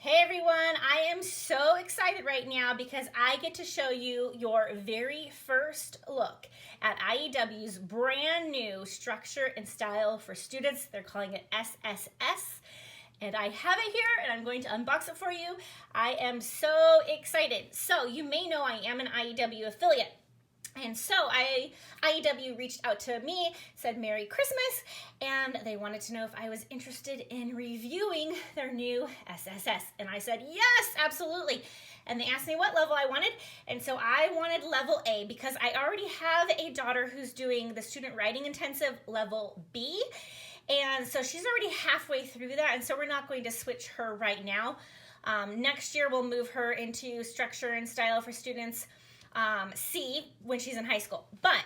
Hey everyone, I am so excited right now because I get to show you your very first look at IEW's brand new structure and style for students. They're calling it SSS. And I have it here and I'm going to unbox it for you. I am so excited. So you may know I am an IEW affiliate. And so IEW reached out to me, said Merry Christmas, and they wanted to know if I was interested in reviewing their new SSS. And I said, yes, absolutely. And they asked me what level I wanted. And so I wanted level A because I already have a daughter who's doing the student writing intensive level B. And so she's already halfway through that. And so we're not going to switch her right now. Next year, we'll move her into structure and style for students C when she's in high school. But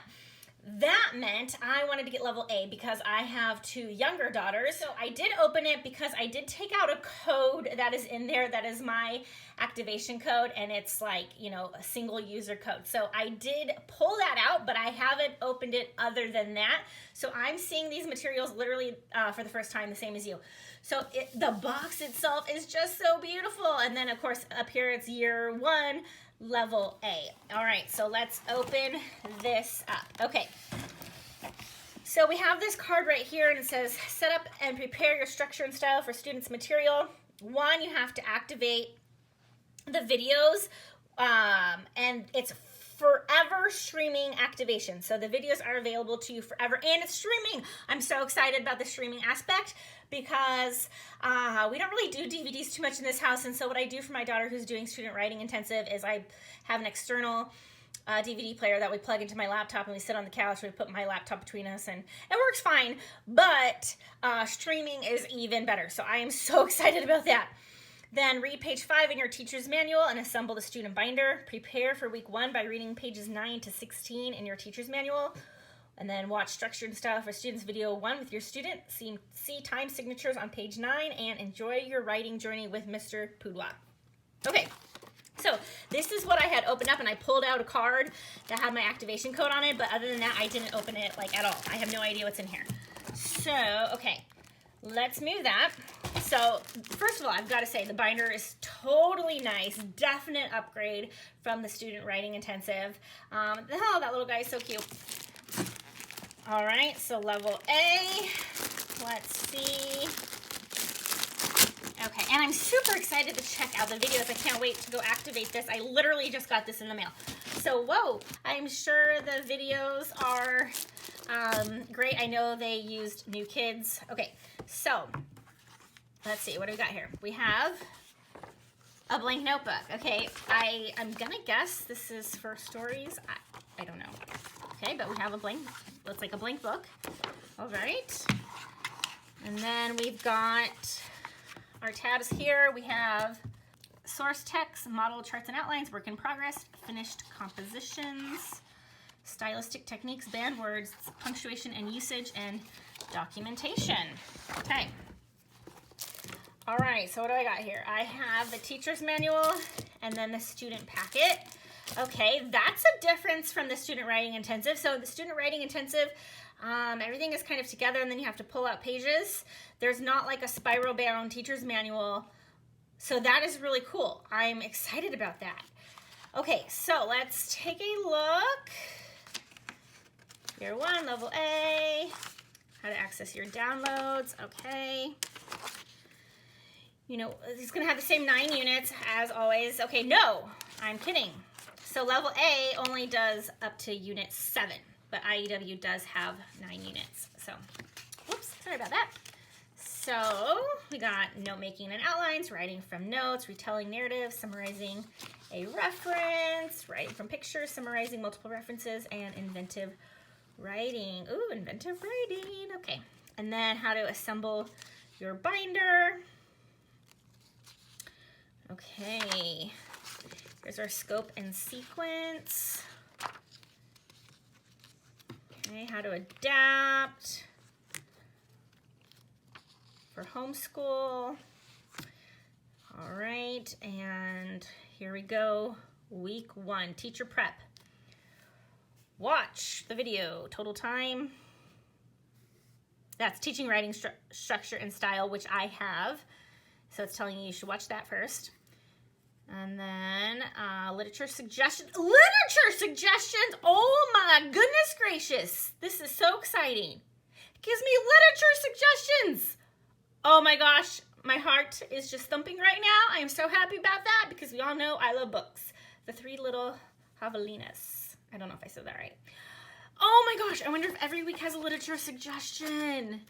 that meant I wanted to get level A because I have two younger daughters. So I did open it because I did take out a code that is in there that is my activation code, and it's like, you know, a single user code. So I did pull that out, but I haven't opened it other than that. So I'm seeing these materials literally for the first time, the same as you. So the box itself is just so beautiful. And then of course up here it's year one, level A. All right, so let's open this up. Okay, so we have this card right here and it says, set up and prepare your structure and style for students' material. One, you have to activate the videos and it's forever streaming activation. So the videos are available to you forever and it's streaming. I'm so excited about the streaming aspect because we don't really do DVDs too much in this house. And so what I do for my daughter who's doing student writing intensive is I have an external DVD player that we plug into my laptop and we sit on the couch and we put my laptop between us and it works fine. But streaming is even better. So I am so excited about that. Then read page 5 in your teacher's manual and assemble the student binder. Prepare for week 1 by reading pages 9 to 16 in your teacher's manual. And then watch Structure and Style for Students video 1 with your student. See time signatures on page 9 and enjoy your writing journey with Mr. Pudwa. Okay, so this is what I had opened up, and I pulled out a card that had my activation code on it, but other than that, I didn't open it like at all. I have no idea what's in here. So, okay, let's move that. So first of all, I've got to say the binder is totally nice, definite upgrade from the student writing intensive. Oh, that little guy is so cute. All right, so level A, let's see. Okay, and I'm super excited to check out the videos. I can't wait to go activate this. I literally just got this in the mail. So, whoa, I'm sure the videos are great. I know they used new kids. Okay, so let's see, what do we got here? We have a blank notebook. Okay, I'm gonna guess this is for stories. I don't know. Okay, but we have a blank, looks like a blank book. All right. And then we've got our tabs here. We have source text, model charts and outlines, work in progress, finished compositions, stylistic techniques, banned words, punctuation and usage, and documentation. Okay. All right, so what do I got here? I have the teacher's manual and then the student packet. Okay, that's a difference from the student writing intensive. So the student writing intensive, everything is kind of together and then you have to pull out pages. There's not like a spiral bound teacher's manual. So that is really cool. I'm excited about that. Okay, so let's take a look. Year 1, level A, how to access your downloads, okay. You know, it's gonna have the same 9 units as always. Okay, no, I'm kidding. So level A only does up to unit 7, but IEW does have 9 units. So, whoops, sorry about that. So we got note making and outlines, writing from notes, retelling narratives, summarizing a reference, writing from pictures, summarizing multiple references, and inventive writing. Ooh, inventive writing, okay. And then how to assemble your binder. Okay. Here's our scope and sequence. Okay, how to adapt for homeschool. All right, and here we go. Week 1, teacher prep. Watch the video, total time. That's teaching writing structure and style, which I have. So it's telling you should watch that first. And then literature suggestions. Literature suggestions! Oh my goodness gracious. This is so exciting. It gives me literature suggestions. Oh my gosh, my heart is just thumping right now. I am so happy about that because we all know I love books. The Three Little Javelinas. I don't know if I said that right. Oh my gosh, I wonder if every week has a literature suggestion.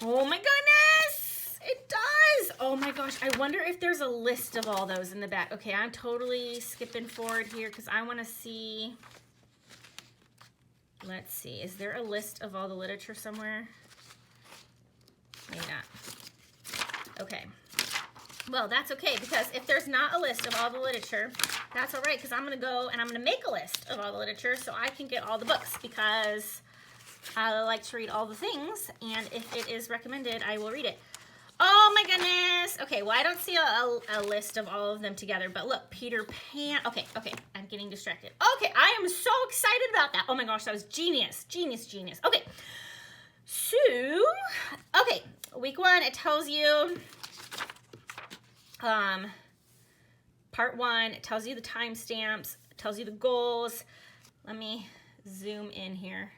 Oh my goodness, it does. Oh my gosh, I wonder if there's a list of all those in the back. Okay, I'm totally skipping forward here because I want to see. Let's see, is there a list of all the literature somewhere? Maybe not. Okay. Well, that's okay because if there's not a list of all the literature, that's all right because I'm going to go and I'm going to make a list of all the literature so I can get all the books because I like to read all the things, and if it is recommended, I will read it. Oh my goodness. Okay, well, I don't see a list of all of them together, but look, Peter Pan. Okay, I'm getting distracted. Okay, I am so excited about that. Oh my gosh, that was genius. Genius. Okay, so, okay, week 1, it tells you, part 1, it tells you the timestamps, it tells you the goals. Let me zoom in here.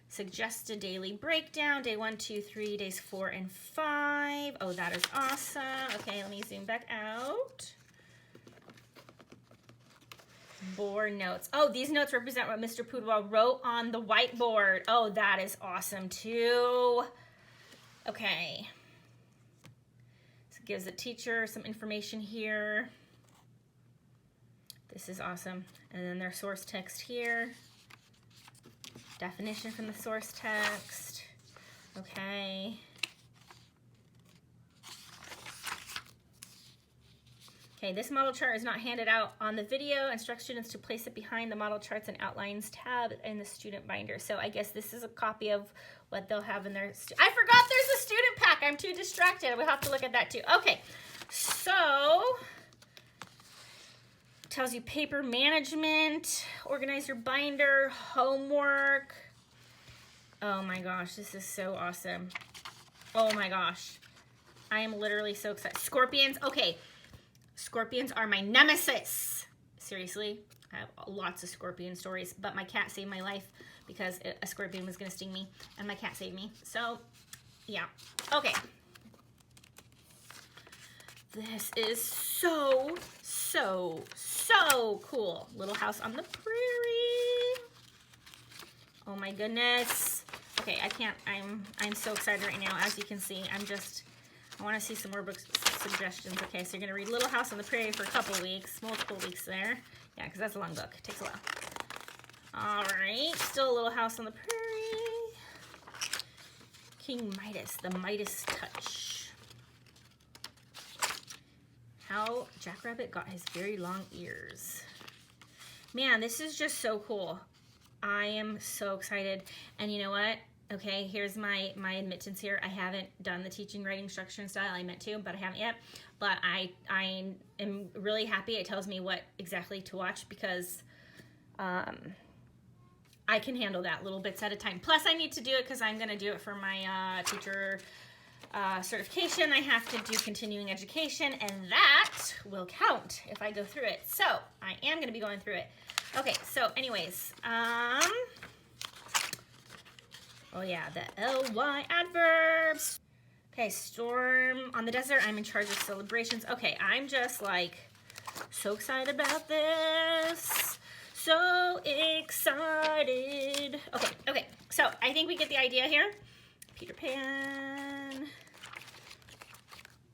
Suggested daily breakdown, day 1, 2, 3, days 4 and 5. Oh, that is awesome. Okay, let me zoom back out. Board notes. Oh, these notes represent what Mr. Poodwell wrote on the whiteboard. Oh, that is awesome too. Okay. So it gives the teacher some information here. This is awesome. And then their source text here. Definition from the source text. Okay. Okay, this model chart is not handed out on the video. Instruct students to place it behind the model charts and outlines tab in the student binder. So I guess this is a copy of what they'll have in their... I forgot there's a student pack. I'm too distracted. We'll have to look at that too. Okay, so... tells you paper management, organize your binder, homework. Oh my gosh, this is so awesome. Oh my gosh. I am literally so excited. Scorpions, okay. Scorpions are my nemesis. Seriously, I have lots of scorpion stories, but my cat saved my life because a scorpion was gonna sting me and my cat saved me. So, yeah, okay. This is so cool. Little House on the Prairie. Oh my goodness. Okay, I'm so excited right now. As you can see, I want to see some more book suggestions. Okay, so you're gonna read Little House on the Prairie for a couple weeks, multiple weeks there. Yeah, because that's a long book. It takes a while. All right, still Little House on the Prairie. King Midas, the Midas Touch. How Jackrabbit got his very long ears. Man, this is just so cool. I am so excited. And you know what? Okay, here's my admittance here. I haven't done the teaching, writing, structure, and style. I meant to, but I haven't yet. But I am really happy. It tells me what exactly to watch because I can handle that little bits at a time. Plus, I need to do it because I'm going to do it for my teacher certification. I have to do continuing education, and that will count if I go through it. So I am going to be going through it. Okay, so anyways, oh yeah, the LY adverbs. Okay, storm on the desert. I'm in charge of celebrations. Okay, I'm just like so excited about this. So excited. Okay, so I think we get the idea here. Peter Pan.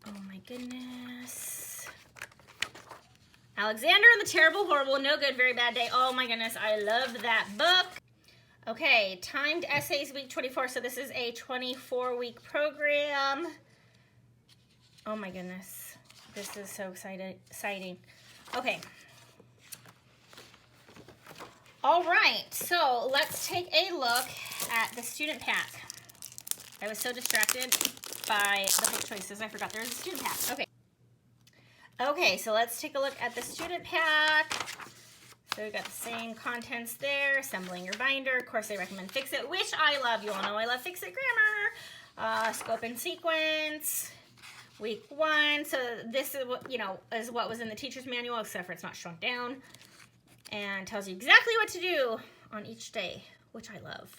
Oh my goodness. Alexander and the Terrible, Horrible, No Good, Very Bad Day. Oh my goodness, I love that book. Okay, timed essays, week 24. So this is a 24-week program. Oh my goodness. This is so exciting. Okay. All right, so let's take a look at the student pack. I was so distracted by the book choices, I forgot there was a student pack. Okay, so let's take a look at the student pack. So we've got the same contents there. Assembling your binder. Of course, I recommend Fix It, which I love. You all know I love Fix It grammar. Scope and sequence. week 1. So this is what, is what was in the teacher's manual, except for it's not shrunk down, and tells you exactly what to do on each day, which I love,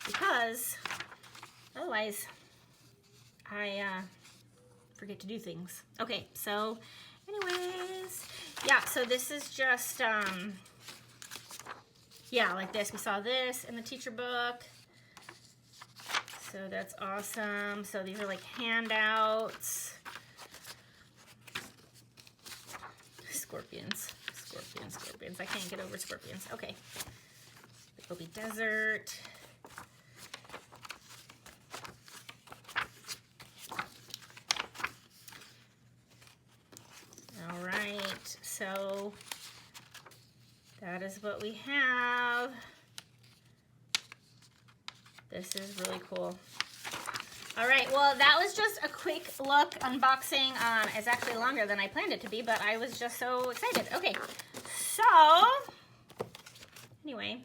because otherwise I forget to do things. Okay, so anyways, yeah, so this is just, yeah, like this. We saw this in the teacher book. So that's awesome. So these are like handouts. Scorpions. Scorpions, scorpions. I can't get over scorpions. Okay. The Gobi Desert. All right. So that is what we have. This is really cool. All right, well, that was just a quick look unboxing. It's actually longer than I planned it to be, but I was just so excited. Okay, so anyway,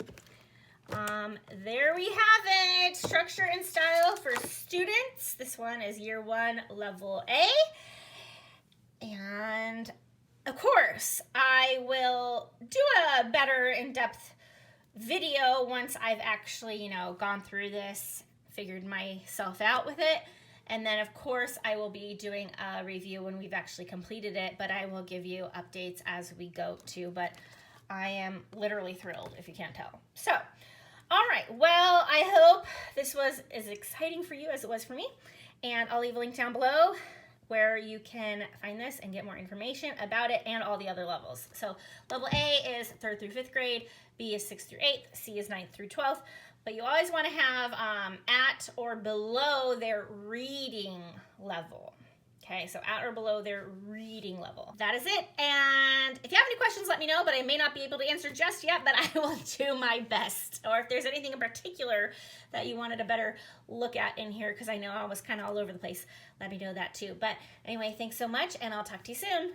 there we have it. Structure and style for students. This one is year 1, level A. And of course, I will do a better in-depth video once I've actually, gone through this, figured myself out with it. And then of course I will be doing a review when we've actually completed it, but I will give you updates as we go too. But I am literally thrilled, if you can't tell. So, all right, well, I hope this was as exciting for you as it was for me. And I'll leave a link down below where you can find this and get more information about it and all the other levels. So level A is 3rd through 5th grade, B is 6th through 8th, C is 9th through 12th, but you always want to have at or below their reading level. Okay, so at or below their reading level. That is it, and if you have any questions, let me know, but I may not be able to answer just yet, but I will do my best. Or if there's anything in particular that you wanted a better look at in here, because I know I was kind of all over the place, let me know that too. But anyway, thanks so much, and I'll talk to you soon.